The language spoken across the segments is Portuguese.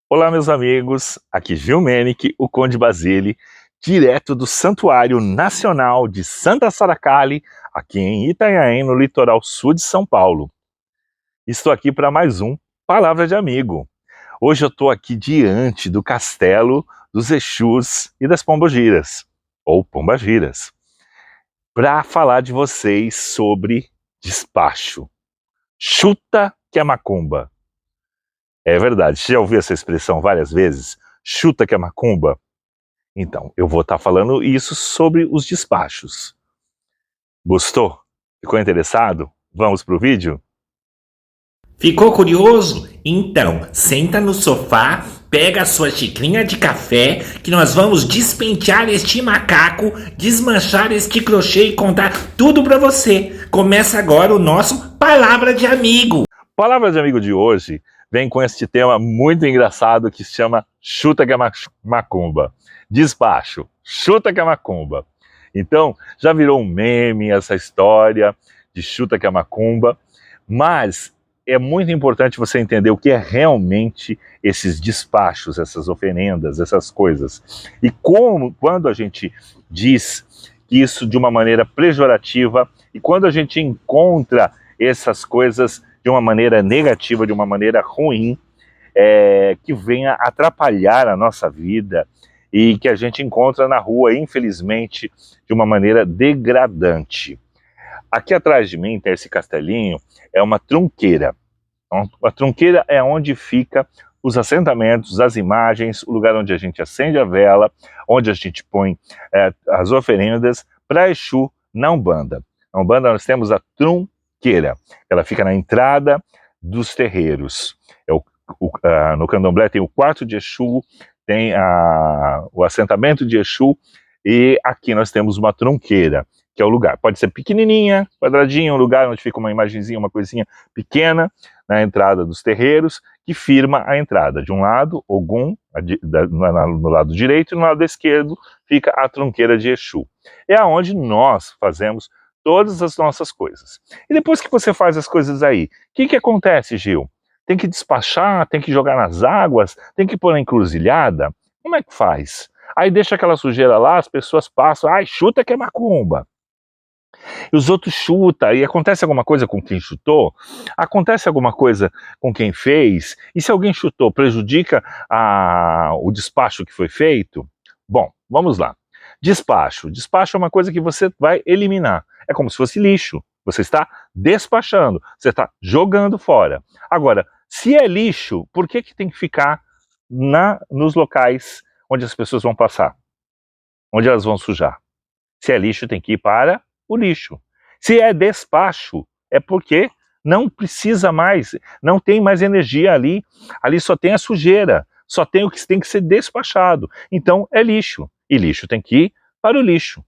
Olá, meus amigos, aqui Gil Menich, o Conde Basile, direto do Santuário Nacional de Santa Saracali, aqui em Itanhaém, no litoral sul de São Paulo. Estou aqui para mais um Palavra de Amigo. Hoje eu estou aqui diante do castelo dos Exus e das Pombogiras, ou Pombagiras, para falar de vocês sobre despacho. Chuta que é macumba. É verdade, você já ouviu essa expressão várias vezes? Chuta que é macumba? Então, eu vou estar falando isso sobre os despachos. Gostou? Ficou interessado? Vamos pro vídeo? Ficou curioso? Então, senta no sofá, pega a sua xicrinha de café, que nós vamos despentear este macaco, desmanchar este crochê e contar tudo pra você. Começa agora o nosso Palavra de Amigo. Palavra de Amigo de hoje vem com este tema muito engraçado que se chama Chuta que é macumba. Despacho, chuta que é macumba. Então, já virou um meme essa história de chuta que é macumba, mas é muito importante você entender o que é realmente esses despachos, essas oferendas, essas coisas. E como, quando a gente diz isso de uma maneira pejorativa e quando a gente encontra essas coisas de uma maneira negativa, de uma maneira ruim, que venha atrapalhar a nossa vida e que a gente encontra na rua, infelizmente, de uma maneira degradante. Aqui atrás de mim tem esse castelinho, é uma trunqueira. A trunqueira é onde fica os assentamentos, as imagens, o lugar onde a gente acende a vela, onde a gente põe as oferendas para Exu na Umbanda. Na Umbanda nós temos a trunqueira, ela fica na entrada dos terreiros. No candomblé tem o quarto de Exu, tem o assentamento de Exu, e aqui nós temos uma trunqueira, que é o lugar. Pode ser pequenininha, quadradinha, um lugar onde fica uma imagenzinha, uma coisinha pequena, na entrada dos terreiros, que firma a entrada. De um lado, Ogum, no lado direito, e no lado esquerdo fica a trunqueira de Exu. É aonde nós fazemos todas as nossas coisas. E depois que você faz as coisas aí, o que acontece, Gil? Tem que despachar, tem que jogar nas águas, tem que pôr na encruzilhada? Como é que faz? Aí deixa aquela sujeira lá, as pessoas passam, ai, chuta que é macumba. E os outros chutam, e acontece alguma coisa com quem chutou? Acontece alguma coisa com quem fez? E se alguém chutou, prejudica o despacho que foi feito? Bom, vamos lá. Despacho. Despacho é uma coisa que você vai eliminar. É como se fosse lixo. Você está despachando, você está jogando fora. Agora, se é lixo, por que tem que ficar nos locais onde as pessoas vão passar? Onde elas vão sujar? Se é lixo, tem que ir para o lixo. Se é despacho, é porque não precisa mais, não tem mais energia ali. Ali só tem a sujeira, só tem o que tem que ser despachado. Então é lixo. E lixo tem que ir para o lixo.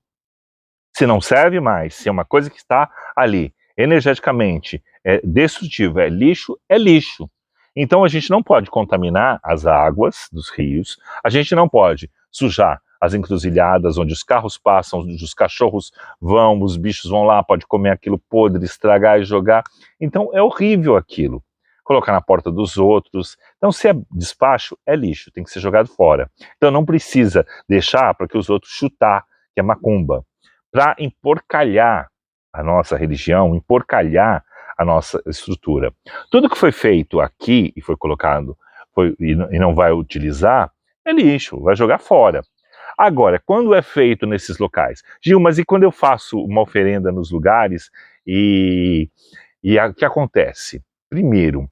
Se não serve mais, se é uma coisa que está ali energeticamente destrutiva, é lixo, é lixo. Então a gente não pode contaminar as águas dos rios, a gente não pode sujar as encruzilhadas onde os carros passam, onde os cachorros vão, os bichos vão lá, pode comer aquilo podre, estragar e jogar. Então é horrível aquilo. Colocar na porta dos outros. Então se é despacho, é lixo, tem que ser jogado fora. Então não precisa deixar para que os outros chutar, que é macumba, para emporcalhar a nossa religião, emporcalhar a nossa estrutura. Tudo que foi feito aqui e foi colocado e não vai utilizar, é lixo, vai jogar fora. Agora, quando é feito nesses locais? Gil, mas e quando eu faço uma oferenda nos lugares o que acontece? Primeiro,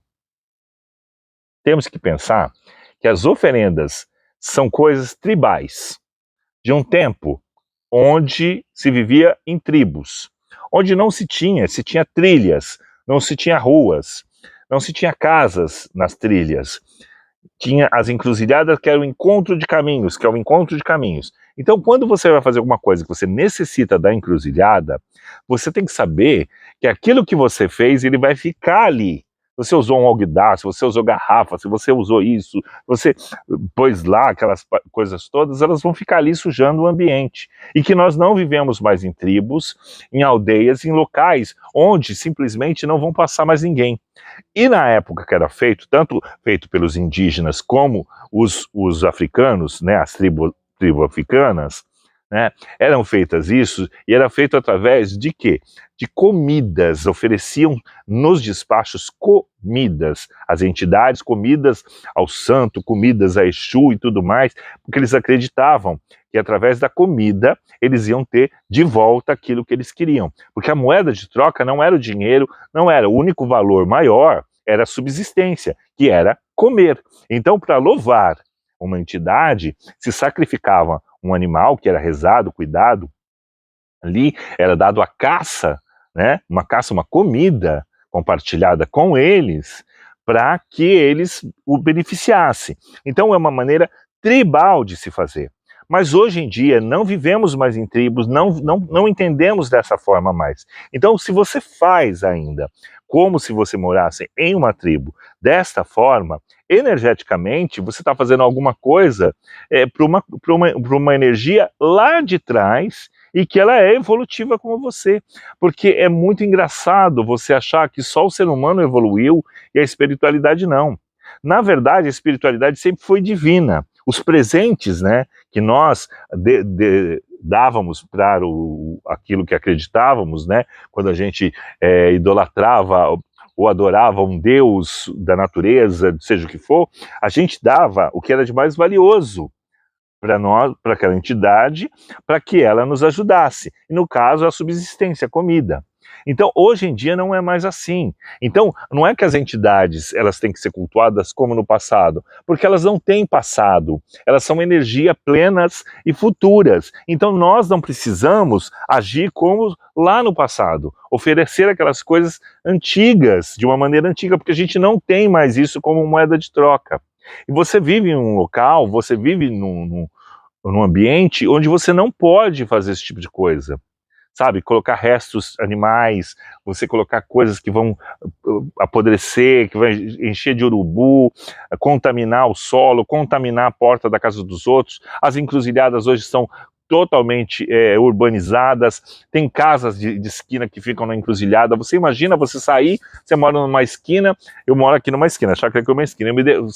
temos que pensar que as oferendas são coisas tribais, de um tempo onde se vivia em tribos, onde não se tinha trilhas, não se tinha ruas, não se tinha casas nas trilhas. Tinha as encruzilhadas, que era o encontro de caminhos, que é o encontro de caminhos. Então, quando você vai fazer alguma coisa que você necessita da encruzilhada, você tem que saber que aquilo que você fez, ele vai ficar ali. você usou um alguidar, se você usou garrafa, se você usou isso, você pôs lá aquelas coisas todas, elas vão ficar ali sujando o ambiente. E que nós não vivemos mais em tribos, em aldeias, em locais onde simplesmente não vão passar mais ninguém. E na época que era feito, tanto feito pelos indígenas como os africanos, né, as tribos africanas, né, eram feitas isso, e era feito através de quê? De comidas, ofereciam nos despachos comidas, às entidades, comidas ao santo, comidas a Exu e tudo mais, porque eles acreditavam que através da comida eles iam ter de volta aquilo que eles queriam. Porque a moeda de troca não era o dinheiro, não era. O único valor maior era a subsistência, que era comer. Então, para louvar uma entidade, se sacrificava um animal que era rezado, cuidado, ali era dado a caça, né? Uma caça, uma comida compartilhada com eles, para que eles o beneficiassem. Então é uma maneira tribal de se fazer. Mas hoje em dia não vivemos mais em tribos, não entendemos dessa forma mais. Então, se você faz ainda como se você morasse em uma tribo desta forma, energeticamente você está fazendo alguma coisa para uma energia lá de trás e que ela é evolutiva como você. Porque é muito engraçado você achar que só o ser humano evoluiu e a espiritualidade não. Na verdade, a espiritualidade sempre foi divina. Os presentes, né, que nós dávamos para aquilo que acreditávamos, né, quando a gente idolatrava ou adorava um deus da natureza, seja o que for, a gente dava o que era de mais valioso para nós, para aquela entidade, para que ela nos ajudasse. E no caso, a subsistência, a comida. Então, hoje em dia não é mais assim. Então, não é que as entidades elas têm que ser cultuadas como no passado, porque elas não têm passado. Elas são energia plenas e futuras. Então, nós não precisamos agir como lá no passado, oferecer aquelas coisas antigas, de uma maneira antiga, porque a gente não tem mais isso como moeda de troca. E você vive em um local, você vive num ambiente onde você não pode fazer esse tipo de coisa. Sabe, colocar restos animais, você colocar coisas que vão apodrecer, que vai encher de urubu, contaminar o solo, contaminar a porta da casa dos outros. As encruzilhadas hoje são totalmente urbanizadas, tem casas de esquina que ficam na encruzilhada. Você imagina você sair, você mora numa esquina, eu moro aqui numa esquina, a chácara aqui é uma esquina,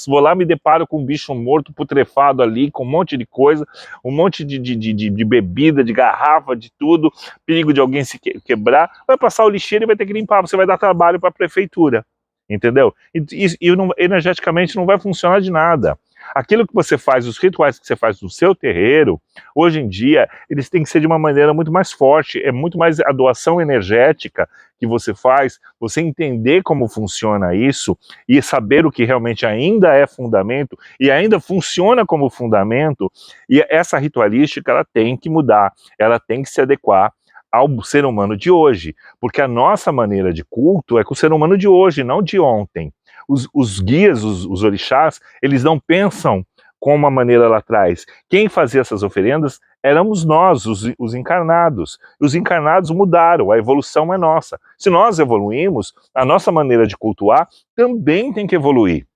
vou lá, me deparo com um bicho morto, putrefado ali, com um monte de coisa, um monte de bebida, de garrafa, de tudo, perigo de alguém se quebrar, vai passar o lixeiro e vai ter que limpar, você vai dar trabalho para a prefeitura, entendeu? E energeticamente não vai funcionar de nada. Aquilo que você faz, os rituais que você faz no seu terreiro, hoje em dia, eles têm que ser de uma maneira muito mais forte, é muito mais a doação energética que você faz, você entender como funciona isso e saber o que realmente ainda é fundamento e ainda funciona como fundamento, e essa ritualística ela tem que mudar, ela tem que se adequar ao ser humano de hoje, porque a nossa maneira de culto é com o ser humano de hoje, não de ontem. Os guias, os orixás, eles não pensam como a maneira lá atrás. Quem fazia essas oferendas éramos nós, os encarnados. Os encarnados mudaram, a evolução é nossa. Se nós evoluímos, a nossa maneira de cultuar também tem que evoluir.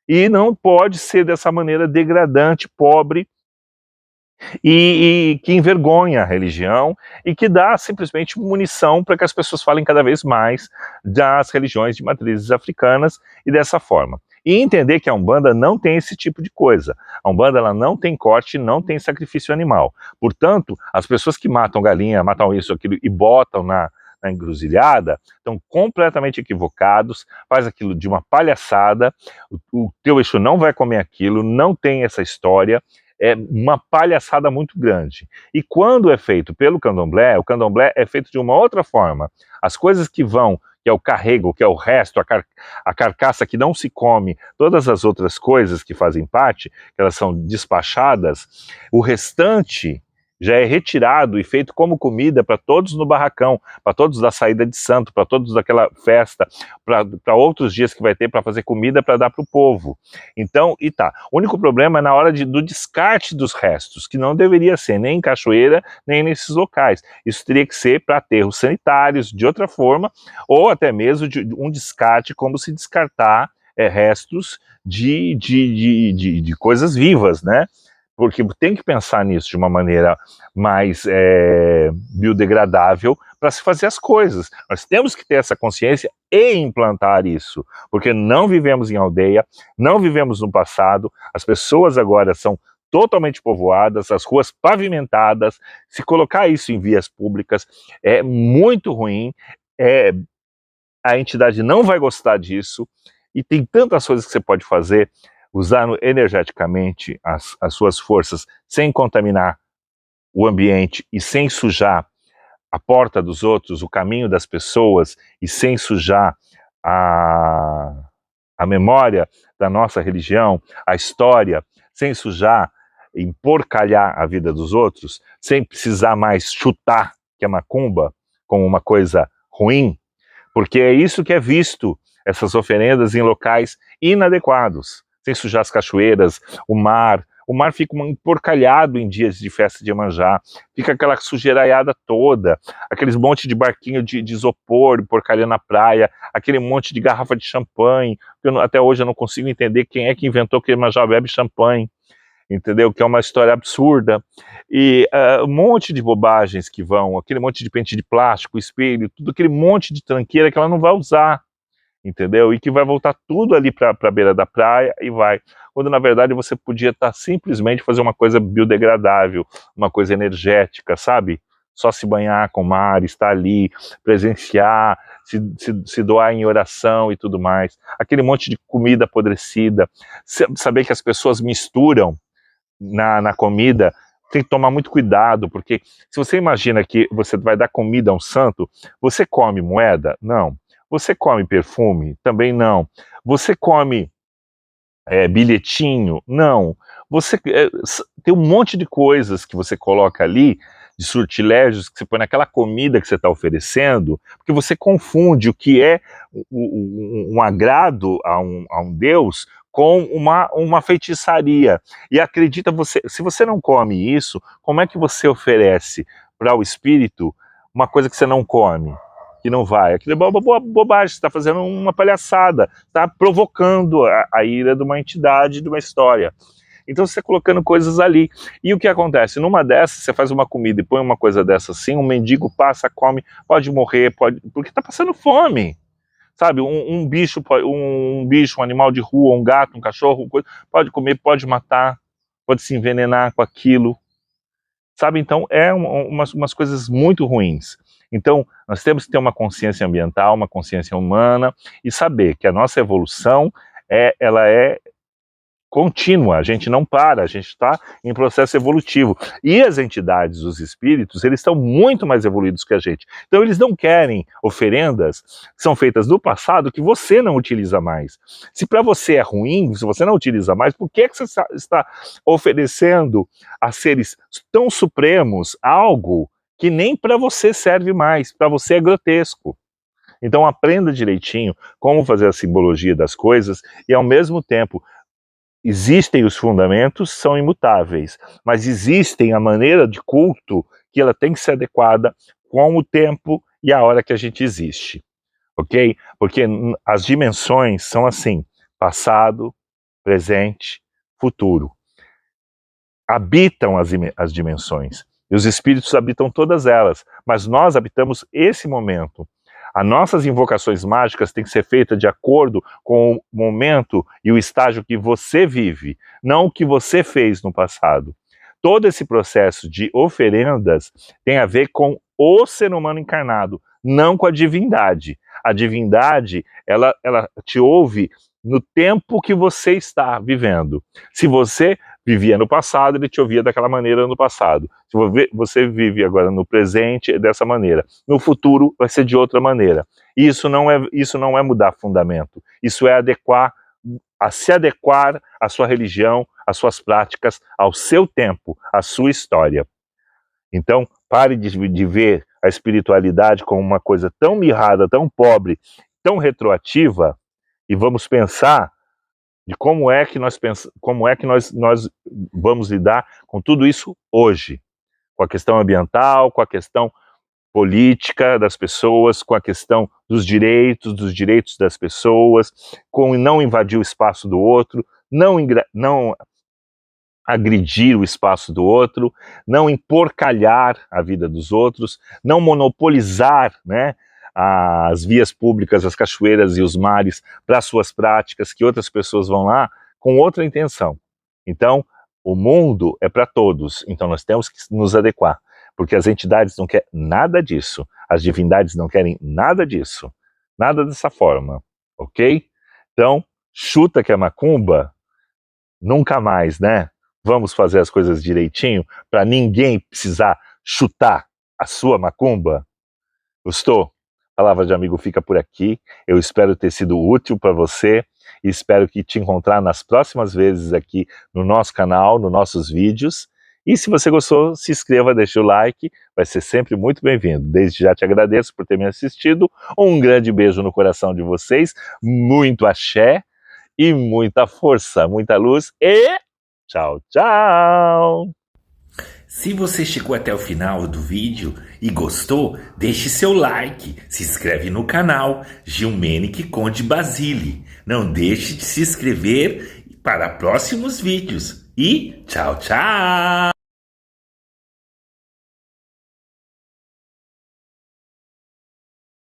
E não pode ser dessa maneira degradante, pobre, e que envergonha a religião e que dá simplesmente munição para que as pessoas falem cada vez mais das religiões de matrizes africanas e dessa forma. E entender que a Umbanda não tem esse tipo de coisa. A Umbanda ela não tem corte, não tem sacrifício animal. Portanto, as pessoas que matam galinha, matam isso, aquilo e botam na encruzilhada, estão completamente equivocados, faz aquilo de uma palhaçada, o teu Exu não vai comer aquilo, não tem essa história, é uma palhaçada muito grande. E quando é feito pelo candomblé, o candomblé é feito de uma outra forma. As coisas que vão, que é o carrego, que é o resto, a carcaça que não se come, todas as outras coisas que fazem parte, que elas são despachadas, o restante já é retirado e feito como comida para todos no barracão, para todos da saída de santo, para todos daquela festa, para outros dias que vai ter para fazer comida para dar para o povo. Então, e tá. O único problema é na hora do descarte dos restos, que não deveria ser nem em cachoeira, nem nesses locais. Isso teria que ser para aterros sanitários, de outra forma, ou até mesmo de um descarte, como se descartar restos de coisas vivas, né? Porque tem que pensar nisso de uma maneira mais biodegradável para se fazer as coisas. Nós temos que ter essa consciência e implantar isso, porque não vivemos em aldeia, não vivemos no passado, as pessoas agora são totalmente povoadas, as ruas pavimentadas. Se colocar isso em vias públicas é muito ruim, a entidade não vai gostar disso, e tem tantas coisas que você pode fazer usando energeticamente as suas forças sem contaminar o ambiente e sem sujar a porta dos outros, o caminho das pessoas e sem sujar a memória da nossa religião, a história, sem sujar, emporcalhar a vida dos outros, sem precisar mais chutar que é macumba como uma coisa ruim, porque é isso que é visto, essas oferendas em locais inadequados, sem sujar as cachoeiras, o mar fica emporcalhado em dias de festa de Iemanjá, fica aquela sujeiraiada toda, aqueles monte de barquinho de isopor porcalhando na praia, aquele monte de garrafa de champanhe, até hoje eu não consigo entender quem é que inventou que Iemanjá bebe champanhe, entendeu? Que é uma história absurda, e um monte de bobagens que vão, aquele monte de pente de plástico, espelho, tudo aquele monte de tranqueira que ela não vai usar, entendeu? E que vai voltar tudo ali para a beira da praia e vai. Quando na verdade você podia estar simplesmente fazer uma coisa biodegradável, uma coisa energética, sabe? Só se banhar com o mar, estar ali, presenciar, se doar em oração e tudo mais. Aquele monte de comida apodrecida. Saber que as pessoas misturam na comida, tem que tomar muito cuidado, porque se você imagina que você vai dar comida a um santo, você come moeda? Não. Você come perfume? Também não. Você come bilhetinho? Não. Você tem um monte de coisas que você coloca ali, de sortilégios que você põe naquela comida que você está oferecendo, porque você confunde o que é um agrado a um Deus com uma feitiçaria. E acredita você, se você não come isso, como é que você oferece para o espírito uma coisa que você não come? Que não vai. Aquilo é bobagem, você está fazendo uma palhaçada, está provocando a ira de uma entidade, de uma história. Então você está colocando coisas ali. E o que acontece? Numa dessas, você faz uma comida e põe uma coisa dessa assim, um mendigo passa, come, pode morrer, porque está passando fome. Sabe, um bicho, um animal de rua, um gato, um cachorro, pode comer, pode matar, pode se envenenar com aquilo. Sabe, então umas coisas muito ruins. Então, nós temos que ter uma consciência ambiental, uma consciência humana e saber que a nossa evolução ela é contínua, a gente não para, a gente está em processo evolutivo. E as entidades, os espíritos, eles estão muito mais evoluídos que a gente. Então eles não querem oferendas que são feitas do passado que você não utiliza mais. Se para você é ruim, se você não utiliza mais, por que você está oferecendo a seres tão supremos algo que nem para você serve mais, para você é grotesco? Então aprenda direitinho como fazer a simbologia das coisas e ao mesmo tempo existem os fundamentos, são imutáveis, mas existem a maneira de culto que ela tem que ser adequada com o tempo e a hora que a gente existe, ok? Porque as dimensões são assim, passado, presente, futuro. Habitam as dimensões, e os espíritos habitam todas elas, mas nós habitamos esse momento. As nossas invocações mágicas têm que ser feitas de acordo com o momento e o estágio que você vive, não o que você fez no passado. Todo esse processo de oferendas tem a ver com o ser humano encarnado, não com a divindade. A divindade, ela te ouve no tempo que você está vivendo. Se você vivia no passado, ele te ouvia daquela maneira no passado. Se você vive agora no presente, é dessa maneira. No futuro, vai ser de outra maneira. Isso não é mudar fundamento. Isso é se adequar à sua religião, às suas práticas, ao seu tempo, à sua história. Então, pare de ver a espiritualidade como uma coisa tão mirrada, tão pobre, tão retroativa, e vamos pensar de como é que nós vamos lidar com tudo isso hoje, com a questão ambiental, com a questão política das pessoas, com a questão dos direitos das pessoas, com não invadir o espaço do outro, não agredir o espaço do outro, não emporcalhar a vida dos outros, não monopolizar, né, as vias públicas, as cachoeiras e os mares para suas práticas, que outras pessoas vão lá com outra intenção. Então, o mundo é para todos, então nós temos que nos adequar, porque as entidades não querem nada disso, as divindades não querem nada disso, nada dessa forma, ok? Então, chuta que é macumba, nunca mais, né? Vamos fazer as coisas direitinho para ninguém precisar chutar a sua macumba? Gostou? A Palavra de Amigo fica por aqui. Eu espero ter sido útil para você e espero que te encontrar nas próximas vezes aqui no nosso canal, nos nossos vídeos. E se você gostou, se inscreva, deixe o like, vai ser sempre muito bem-vindo. Desde já te agradeço por ter me assistido. Um grande beijo no coração de vocês, muito axé e muita força, muita luz e tchau, tchau! Se você chegou até o final do vídeo e gostou, deixe seu like, se inscreve no canal Gilmenick Conde Basile. Não deixe de se inscrever para próximos vídeos. E tchau, tchau!